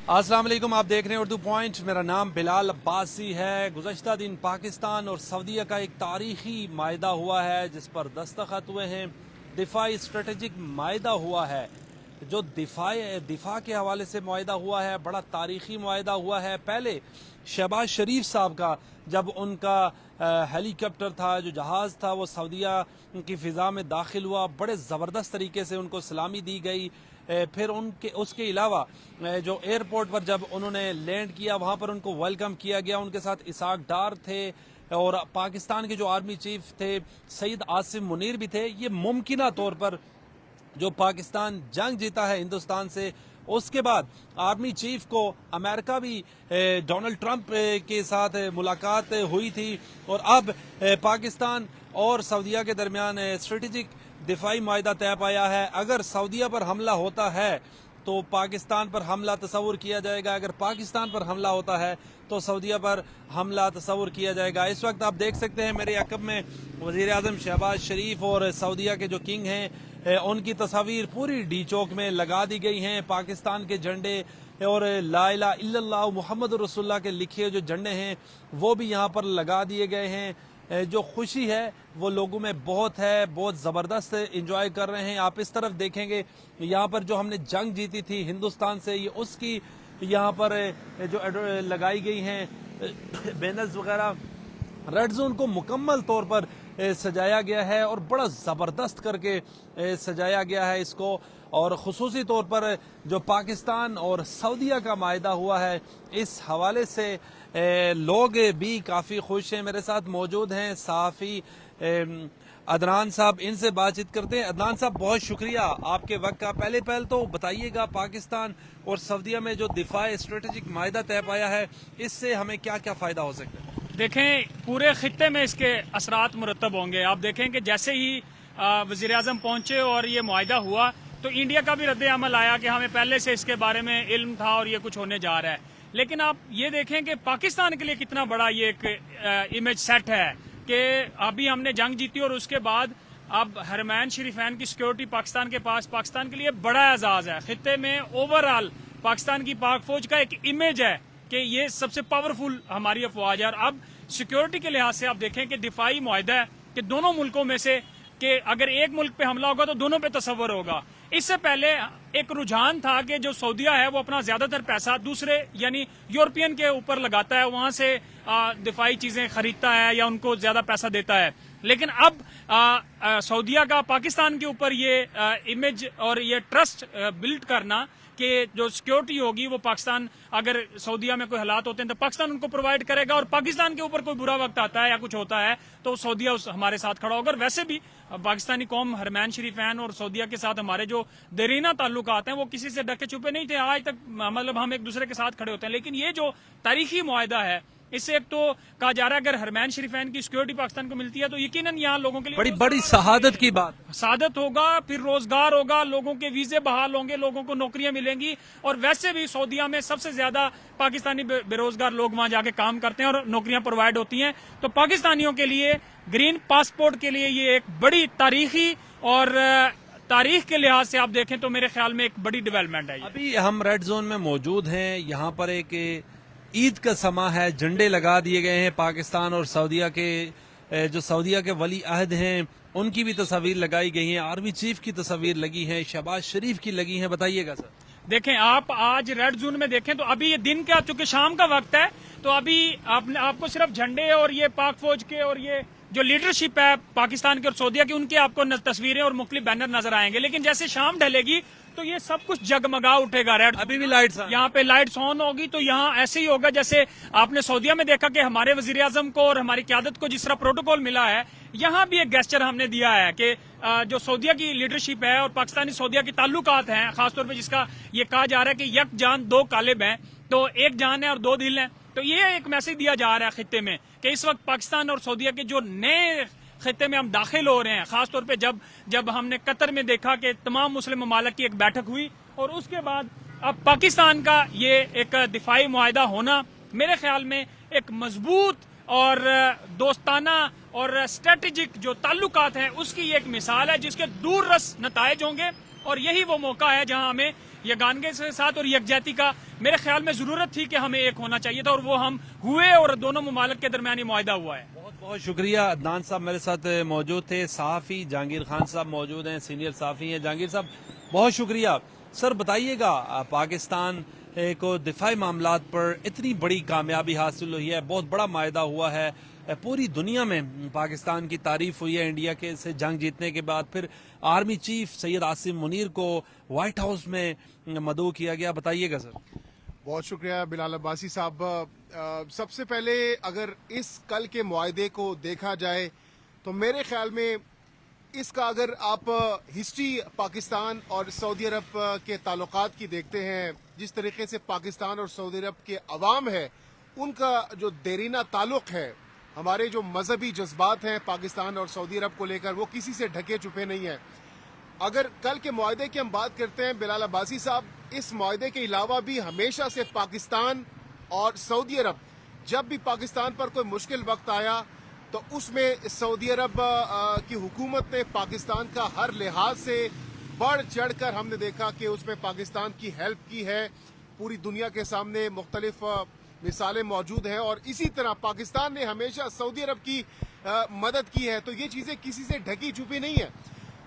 अस्सलाम वालेकुम, आप देख रहे हैं उर्दू पॉइंट। मेरा नाम बिलाल अब्बासी है। गुज़श्ता दिन पाकिस्तान और सऊदीया का एक तारीखी मायदा हुआ है जिस पर दस्तखत हुए हैं। दिफाई स्ट्रेटेजिक मायदा हुआ है जो दिफा के हवाले से मायदा हुआ है, बड़ा तारीखी मायदा हुआ है। पहले शहबाज शरीफ साहब का जब उनका हेलीकॉप्टर था, जो जहाज़ था, वो सऊदीया की फ़िज़ा में दाखिल हुआ, बड़े ज़बरदस्त तरीके से उनको सलामी दी गई। फिर उसके अलावा जो एयरपोर्ट पर जब उन्होंने लैंड किया वहाँ पर उनको वेलकम किया गया। उनके साथ इसाक डार थे और पाकिस्तान के जो आर्मी चीफ थे सईद आसिम मुनीर भी थे। ये मुमकिना तौर पर जो पाकिस्तान जंग जीता है हिंदुस्तान से, उसके बाद आर्मी चीफ को अमेरिका भी डोनाल्ड ट्रंप के साथ मुलाकात हुई थी और अब पाकिस्तान और सऊदीया के दरमियान स्ट्रेटेजिक दिफाई मायदा तय पाया है। अगर सऊदीया पर हमला होता है तो पाकिस्तान पर हमला तस्वुर किया जाएगा, अगर पाकिस्तान पर हमला होता है तो सऊदीया पर हमला तस्वुर किया जाएगा। इस वक्त आप देख सकते हैं मेरे अकब में वज़ीर आज़म शहबाज शरीफ और सऊदीया के जो किंग हैं उनकी तस्वीर पूरी डी चौक में लगा दी गई हैं। पाकिस्तान के झंडे और ला इलाहा इल्लल्लाह मुहम्मद रसूलुल्लाह के लिखे जो झंडे हैं वो भी यहाँ पर लगा दिए गए हैं। जो खुशी है वो लोगों में बहुत है, बहुत ज़बरदस्त एंजॉय कर रहे हैं। आप इस तरफ देखेंगे यहाँ पर जो हमने जंग जीती थी हिंदुस्तान से, ये उसकी यहाँ पर जो लगाई गई हैं बैनर्स वगैरह, रेड जोन को मुकम्मल तौर पर सजाया गया है और बड़ा ज़बरदस्त करके सजाया गया है इसको। और ख़ुसूसी तौर पर जो पाकिस्तान और सऊदीया का मायदा हुआ है इस हवाले से लोग भी काफ़ी खुश हैं। मेरे साथ मौजूद हैं सहाफ़ी अदनान साहब, इनसे बातचीत करते हैं। अदनान साहब, बहुत शुक्रिया आपके वक्त का। पहले तो बताइएगा पाकिस्तान और सऊदीया में जो दिफाई स्ट्रेटेजिक मायदा तय पाया है इससे हमें क्या क्या फ़ायदा हो सकता है? देखें, पूरे खित्ते में इसके असरात मुरतब होंगे। आप देखें कि जैसे ही वज़ीर आज़म पहुंचे और ये मुआहिदा हुआ तो इंडिया का भी रद्द अमल आया कि हमें पहले से इसके बारे में इल्म था और ये कुछ होने जा रहा है। लेकिन आप ये देखें कि पाकिस्तान के लिए कितना बड़ा ये एक इमेज सेट है कि अभी हमने जंग जीती और उसके बाद अब हरमैन शरीफैन की सिक्योरिटी पाकिस्तान के पास, पाकिस्तान के लिए बड़ा एजाज है। खित्ते में ओवरऑल पाकिस्तान की पाक फौज का एक इमेज है कि ये सबसे पावरफुल हमारी अफवाज है। और अब सिक्योरिटी के लिहाज से आप देखें कि दिफाई मुआहिदा है कि दोनों मुल्कों में से कि अगर एक मुल्क पे हमला होगा तो दोनों पे तस्वर होगा। इससे पहले एक रुझान था कि जो सऊदीया है वो अपना ज्यादातर पैसा दूसरे यानी यूरोपियन के ऊपर लगाता है, वहां से दिफाई चीजें खरीदता है या उनको ज्यादा पैसा देता है। लेकिन अब सऊदीया का पाकिस्तान के ऊपर ये इमेज और ये ट्रस्ट बिल्ड करना कि जो सिक्योरिटी होगी वो पाकिस्तान, अगर सऊदीया में कोई हालात होते हैं तो पाकिस्तान उनको प्रोवाइड करेगा और पाकिस्तान के ऊपर कोई बुरा वक्त आता है या कुछ होता है तो सऊदीया हमारे साथ खड़ा होगा। और वैसे भी पाकिस्तानी कौम हरमैन शरीफैन और सऊदीया के साथ हमारे जो देरीना ताल्लुकात हैं वो किसी से ढके छुपे नहीं थे। आज तक मतलब हम एक दूसरे के साथ खड़े होते हैं। लेकिन ये जो तारीखी मुआहिदा है इससे एक तो कहा जा रहा है अगर हरमैन शरीफैन की सिक्योरिटी पाकिस्तान को मिलती है तो यकीनन यहाँ लोगों के लिए बड़ी बड़ी शहादत की बात, शहादत होगा, फिर रोजगार होगा, लोगों के वीजे बहाल होंगे, लोगों को नौकरियां मिलेंगी। और वैसे भी सऊदीया में सबसे ज्यादा पाकिस्तानी बेरोजगार लोग वहां जाके काम करते हैं और नौकरियां प्रोवाइड होती हैं। तो पाकिस्तानियों के लिए ग्रीन पासपोर्ट के लिए ये एक बड़ी तारीखी और तारीख के लिहाज से आप देखें तो मेरे ख्याल में एक बड़ी डेवलपमेंट है। अभी हम रेड जोन में मौजूद हैं, यहाँ पर एक ईद का समा है, झंडे लगा दिए गए हैं पाकिस्तान और सऊदीया के। जो सऊदीया के वली अहद हैं उनकी भी तस्वीर लगाई गई है, आर्मी चीफ की तस्वीर लगी है, शहबाज शरीफ की लगी है। बताइएगा सर। देखें, आप आज रेड जोन में देखें तो अभी ये दिन का चूंकि शाम का वक्त है तो अभी आपको सिर्फ झंडे और ये पाक फौज के और ये जो लीडरशिप है पाकिस्तान के और सऊदीया की उनके आपको तस्वीरें और मुख्तलिफ बैनर नजर आएंगे। लेकिन जैसे शाम ढलेगी तो ये सब कुछ जगमगा उठेगा। रेड अभी भी लाइट्स, यहाँ पे लाइट्स ऑन होगी तो यहाँ ऐसे ही होगा जैसे आपने सऊदीया में देखा कि हमारे वजीर आजम को और हमारी क्यादत को जिस तरह प्रोटोकॉल मिला है, यहाँ भी एक गेस्चर हमने दिया है कि जो सऊदीया की लीडरशिप है और पाकिस्तानी सऊदीया की ताल्लुकात हैं, खासतौर पर जिसका ये कहा जा रहा है कि यक जान दो कालिब हैं, तो एक जान है और दो दिल हैं। तो ये एक मैसेज दिया जा रहा है खित्ते में कि इस वक्त पाकिस्तान और सऊदीया के जो नए खित्ते में हम दाखिल हो रहे हैं, खासतौर पे जब हमने कतर में देखा कि तमाम मुस्लिम ममालिक की एक बैठक हुई और उसके बाद अब पाकिस्तान का ये एक दिफाई मुआहिदा होना मेरे ख्याल में एक मजबूत और दोस्ताना और स्ट्रेटेजिक जो ताल्लुकात हैं उसकी एक मिसाल है जिसके दूर रस नताइज होंगे। और यही वो मौका है जहां हमें यगानगे के साथ और यकजहती का मेरे ख्याल में जरूरत थी कि हमें एक होना चाहिए था, और वो हम हुए, और दोनों ममालिक के दरमियान ये मुआहिदा हुआ है। बहुत बहुत शुक्रिया। अदनान साहब मेरे साथ मौजूद थे, सहाफ़ी जहांगीर खान साहब मौजूद हैं, सीनियर सहाफ़ी हैं। जहांगीर साहब बहुत शुक्रिया। सर बताइएगा, पाकिस्तान को दिफाई मामलात पर इतनी बड़ी कामयाबी हासिल हुई है, बहुत बड़ा मायदा हुआ है, पूरी दुनिया में पाकिस्तान की तारीफ हुई है इंडिया के से जंग जीतने के बाद। फिर आर्मी चीफ सैयद आसिम मुनीर को व्हाइट हाउस में मदऊ किया गया, बताइएगा सर। बहुत शुक्रिया बिलाल अब्बासी साहब। सबसे पहले अगर इस कल के मुआहदे को देखा जाए तो मेरे ख्याल में इसका अगर आप हिस्ट्री पाकिस्तान और सऊदी अरब के ताल्लुकात की देखते हैं, जिस तरीके से पाकिस्तान और सऊदी अरब के अवाम है उनका जो देरीना ताल्लुक है, हमारे जो मजहबी जज्बात हैं पाकिस्तान और सऊदी अरब को लेकर, वो किसी से ढके छुपे नहीं है। अगर कल के मुआहदे की हम बात करते हैं बिलाल अब्बासी साहब, इस मुआहदे के अलावा भी हमेशा से पाकिस्तान और सऊदी अरब, जब भी पाकिस्तान पर कोई मुश्किल वक्त आया तो उसमें सऊदी अरब की हुकूमत ने पाकिस्तान का हर लिहाज से बढ़ चढ़ कर हमने देखा कि उसमें पाकिस्तान की हेल्प की है। पूरी दुनिया के सामने मुख्तलिफ मिसालें मौजूद हैं, और इसी तरह पाकिस्तान ने हमेशा सऊदी अरब की मदद की है। तो ये चीज़ें किसी से ढकी छुपी नहीं है।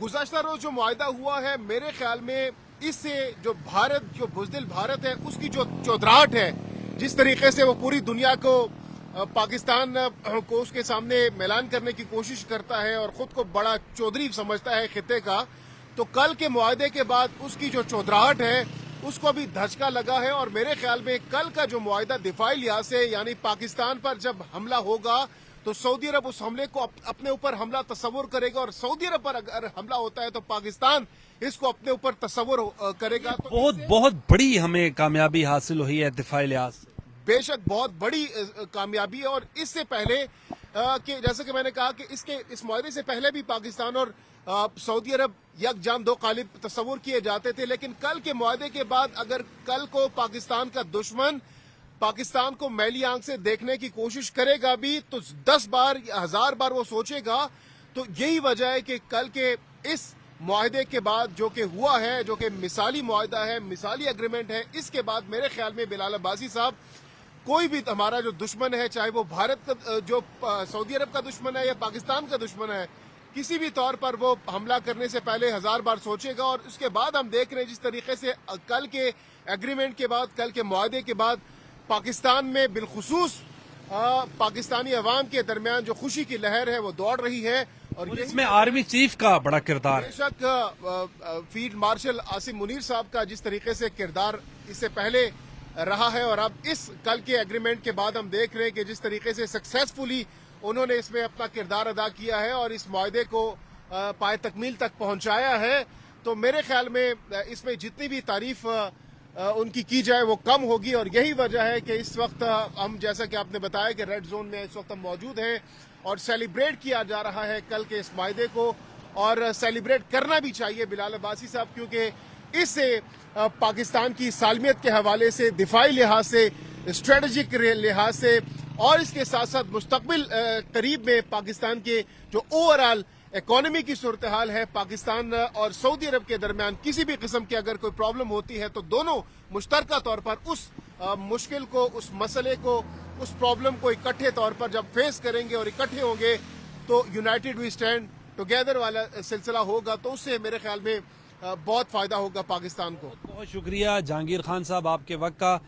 गुज़श्ता रोज जो मुआहदा हुआ है, मेरे ख्याल में इससे जो भारत, जो बुज़दिल भारत है, उसकी जो चौधराहट है, जिस तरीके से वो पूरी दुनिया को, पाकिस्तान को उसके सामने मैलान करने की कोशिश करता है और खुद को बड़ा चौधरी समझता है खिते का, तो कल के मुआहदे के बाद उसकी जो चौधराहट है उसको भी धचका लगा है। और मेरे ख्याल में कल का जो मुआहदा दिफाई लिहाज से, यानी पाकिस्तान पर जब हमला होगा तो सऊदी अरब उस हमले को अपने ऊपर हमला तस्वुर करेगा, और सऊदी अरब पर अगर हमला होता है तो पाकिस्तान इसको अपने ऊपर तस्वुर करेगा। तो बहुत बहुत बड़ी हमें कामयाबी हासिल हुई है दिफाई लिहाज से। बेशक बहुत बड़ी कामयाबी है। और इससे पहले कि जैसे कि मैंने कहा कि इस मुआहदे से पहले भी पाकिस्तान और सऊदी अरब यकजान दो कालिब तस्वुर किए जाते थे, लेकिन कल के मुआहदे के बाद अगर कल को पाकिस्तान का दुश्मन पाकिस्तान को मैली आंख से देखने की कोशिश करेगा भी, तो 10 बार या 1000 बार वो सोचेगा। तो यही वजह है कि कल के इस मुआहदे के बाद जो कि हुआ है, जो कि मिसाली मुआहदा है, मिसाली एग्रीमेंट है, इसके बाद मेरे ख्याल में बिलाल अब्बासी साहब, कोई भी हमारा जो दुश्मन है, चाहे वो भारत का, जो सऊदी अरब का दुश्मन है या पाकिस्तान का दुश्मन है, किसी भी तौर पर वो हमला करने से पहले 1000 बार सोचेगा। और उसके बाद हम देख रहे हैं जिस तरीके से कल के एग्रीमेंट के बाद, कल के मुआहदे के बाद पाकिस्तान में बिलखुसूस पाकिस्तानी अवाम के दरमियान जो खुशी की लहर है वो दौड़ रही है। और इसमें आर्मी चीफ का बड़ा किरदार है। बेशक फील्ड मार्शल आसिम मुनीर साहब का जिस तरीके से किरदार इससे पहले रहा है, और अब इस कल के एग्रीमेंट के बाद हम देख रहे हैं कि जिस तरीके से सक्सेसफुली उन्होंने इसमें अपना किरदार अदा किया है और इस मुआहदे को पाए तकमील तक पहुंचाया है। तो मेरे ख्याल में इसमें जितनी भी तारीफ उनकी की जाए वो कम होगी। और यही वजह है कि इस वक्त हम, जैसा कि आपने बताया कि रेड जोन में इस वक्त हम मौजूद हैं और सेलिब्रेट किया जा रहा है कल के इस मुआहदे को, और सेलिब्रेट करना भी चाहिए बिलाल अब्बासी साहब, क्योंकि इससे पाकिस्तान की सालमियत के हवाले से, दिफाई लिहाज से, स्ट्रेटेजिक लिहाज से, और इसके साथ साथ मुस्तकबिल करीब में पाकिस्तान के जो ओवरऑल इकोनॉमी की सूरत हाल है, पाकिस्तान और सऊदी अरब के दरमियान किसी भी किस्म की अगर कोई प्रॉब्लम होती है तो दोनों मुश्तरका तौर पर उस मुश्किल को, उस मसले को, उस प्रॉब्लम को इकट्ठे तौर पर जब फेस करेंगे और इकट्ठे होंगे तो यूनाइटेड वी स्टैंड टुगेदर वाला सिलसिला होगा। तो उससे मेरे ख्याल में बहुत फायदा होगा पाकिस्तान को। बहुत शुक्रिया जहांगीर खान साहब आपके वक्त का।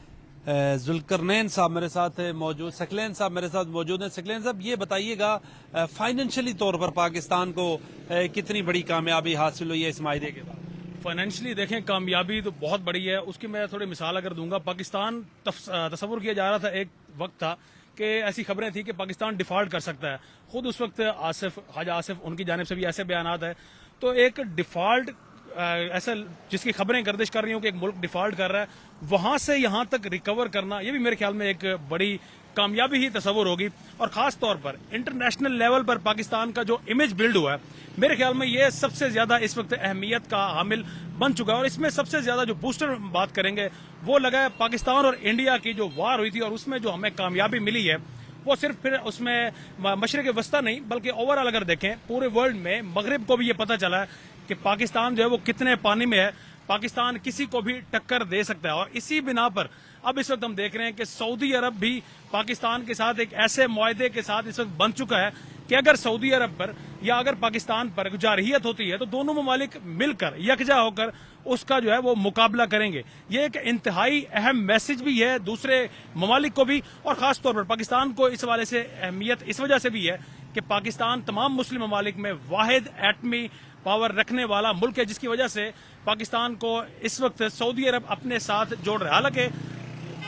जुल्करनैन साहब मेरे साथ मौजूद, सकलैन साहब मेरे साथ मौजूद हैं। सकलैन साहब ये बताइएगा, फाइनेंशियली तौर पर पाकिस्तान को कितनी बड़ी कामयाबी हासिल हुई है इस मायदे के बाद? फाइनेंशियली देखें कामयाबी तो बहुत बड़ी है। उसकी मैं थोड़ी मिसाल अगर दूंगा, पाकिस्तान तस्वुर किया जा रहा था, एक वक्त था कि ऐसी खबरें थी कि पाकिस्तान डिफॉल्ट कर सकता है। खुद उस वक्त ख्वाजा आसिफ उनकी जानिब से भी ऐसे बयानात है। तो एक डिफॉल्ट ऐसा जिसकी खबरें गर्दिश कर रही हूँ कि एक मुल्क डिफॉल्ट कर रहा है, वहां से यहां तक रिकवर करना, ये भी मेरे ख्याल में एक बड़ी कामयाबी ही तस्वुर होगी। और खास तौर पर इंटरनेशनल लेवल पर पाकिस्तान का जो इमेज बिल्ड हुआ है, मेरे ख्याल में ये सबसे ज्यादा इस वक्त अहमियत का हामिल बन चुका है। और इसमें सबसे ज्यादा जो बूस्टर बात करेंगे वो लगा है पाकिस्तान और इंडिया की जो वार हुई थी, और उसमें जो हमें कामयाबी मिली है वो सिर्फ फिर उसमें मशरिक वस्ता नहीं बल्कि ओवरऑल अगर देखें पूरे वर्ल्ड में, मगरिब को भी ये पता चला है कि पाकिस्तान जो है वो कितने पानी में है। पाकिस्तान किसी को भी टक्कर दे सकता है। और इसी बिना पर अब इस वक्त हम देख रहे हैं कि सऊदी अरब भी पाकिस्तान के साथ एक ऐसे मुआहदे के साथ इस वक्त बन चुका है कि अगर सऊदी अरब पर या अगर पाकिस्तान पर जारहियत होती है तो दोनों ममालिक मिलकर यकजा होकर उसका जो है वो मुकाबला करेंगे। ये एक इंतहाई अहम मैसेज भी है दूसरे ममालिक को भी, और खास तौर पर पाकिस्तान को इस हवाले से अहमियत इस वजह से भी है कि पाकिस्तान तमाम मुस्लिम ममालिक में वाहिद एटमी पावर रखने वाला मुल्क है, जिसकी वजह से पाकिस्तान को इस वक्त सऊदी अरब अपने साथ जोड़ रहा है। हालांकि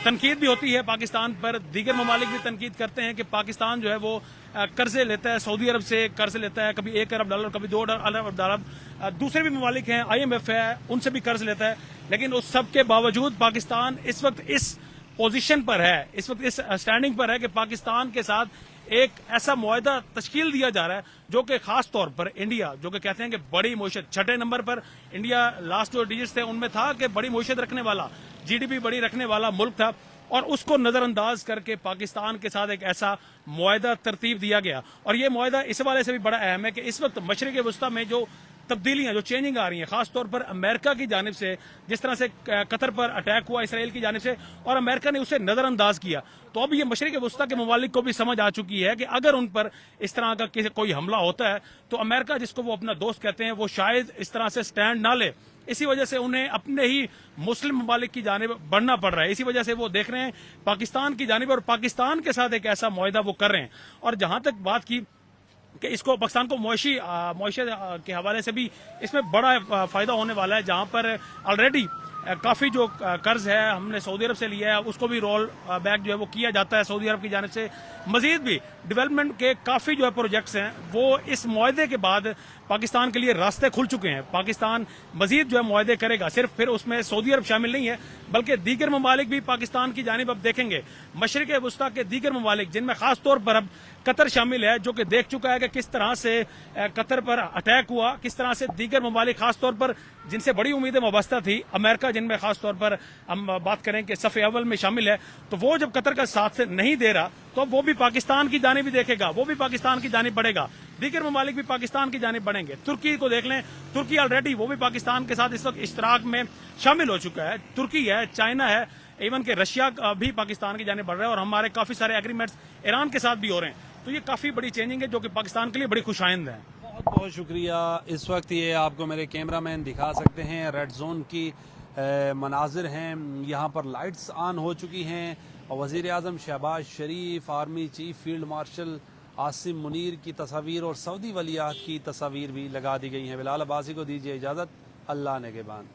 तनकीद भी होती है पाकिस्तान पर, दीगर ममालिक भी तनकीद करते हैं कि पाकिस्तान जो है वो कर्जे लेता है, सऊदी अरब से कर्ज लेता है, कभी $1 अरब, कभी $2 अरब, दूसरे भी ममालिक हैं, IMF है, उनसे भी कर्ज लेता है। लेकिन उस सब के बावजूद पाकिस्तान इस वक्त इस पोजीशन पर है, इस वक्त इस स्टैंडिंग पर है कि पाकिस्तान के साथ एक ऐसा मुआहदा तश्कील दिया जा रहा है जो कि खास तौर पर इंडिया, जो कि कहते हैं कि बड़ी मईशत, 6ठे नंबर पर इंडिया लास्ट जो डिजिट्स थे उनमें था कि बड़ी मईशत रखने वाला, GDP बड़ी रखने वाला मुल्क था, और उसको नजरअंदाज करके पाकिस्तान के साथ एक ऐसा मुआहदा तरतीब दिया गया। और ये मुआहदा इस वाले से भी बड़ा अहम है कि इस वक्त मशरिक वस्ता में जो तब्दीलियां, जो चेंजिंग आ रही हैं, खास तौर पर अमेरिका की जानिब से, जिस तरह से कतर पर अटैक हुआ इसराइल की जानिब से और अमेरिका ने उसे नजरअंदाज किया, तो अब ये मशरिक वस्ता के ममालिक को भी समझ आ चुकी है कि अगर उन पर इस तरह का कोई हमला होता है तो अमेरिका, जिसको वो अपना दोस्त कहते हैं, वो शायद इस तरह से स्टैंड ना ले। इसी वजह से उन्हें अपने ही मुस्लिम ममालिक की जानिब बढ़ना पड़ रहा है। इसी वजह से वो देख रहे हैं पाकिस्तान की जानिब और पाकिस्तान के साथ एक ऐसा मुआहदा वो कर रहे हैं। और जहां तक बात की कि इसको पाकिस्तान को मुआशत के हवाले से भी इसमें बड़ा फायदा होने वाला है, जहां पर ऑलरेडी काफी जो कर्ज है हमने सऊदी अरब से लिया है उसको भी रोल बैक जो है वो किया जाता है सऊदी अरब की जानिब से। मजीद भी डेवलपमेंट के काफी जो है प्रोजेक्ट्स हैं वो इस मुआहदे के बाद पाकिस्तान के लिए रास्ते खुल चुके हैं। पाकिस्तान मजीद जो है मुआहदे करेगा, सिर्फ फिर उसमें सऊदी अरब शामिल नहीं है बल्कि दीगर ममालिक भी पाकिस्तान की जानिब अब देखेंगे। मशरिक वस्ता के दीगर ममालिक जिनमें खास तौर पर अब कतर शामिल है, जो कि देख चुका है कि किस तरह से कतर पर अटैक हुआ, किस तरह से दीगर ममालिक खास तौर पर जिनसे बड़ी उम्मीदें वाबस्ता थी, अमेरिका जिनमें खास तौर पर हम बात करें कि सफ़े अव्वल में शामिल है, तो वो जब कतर का साथ नहीं दे रहा तो वो भी पाकिस्तान की जानिब भी देखेगा, वो भी पाकिस्तान की जानिब बढ़ेगा, दीगर ममालिक भी पाकिस्तान की जानिब बढ़ेंगे। तुर्की को देख लें, तुर्की ऑलरेडी वो भी पाकिस्तान के साथ इस वक्त इश्तराक में शामिल हो चुका है। तुर्की है, चाइना है, इवन के रशिया भी पाकिस्तान की जानिब बढ़ रहा है, और हमारे काफी सारे एग्रीमेंट्स ईरान के साथ भी हो रहे हैं। तो ये काफी बड़ी चेंजिंग है जो कि पाकिस्तान के लिए बड़ी खुशाइंद है। बहुत बहुत शुक्रिया। इस वक्त ये आपको मेरे कैमरामैन दिखा सकते हैं, रेड जोन की मनाजिर हैं, यहाँ पर लाइट्स ऑन हो चुकी हैं और वज़ीर आज़म Shehbaz Sharif, army chief field marshal Asim Munir की तस्वीर और सऊदी वलियात की तस्वीर भी लगा दी गई हैं। बिलाल अब्बासी को दीजिए इजाज़त, अल्लाह ने के बाद।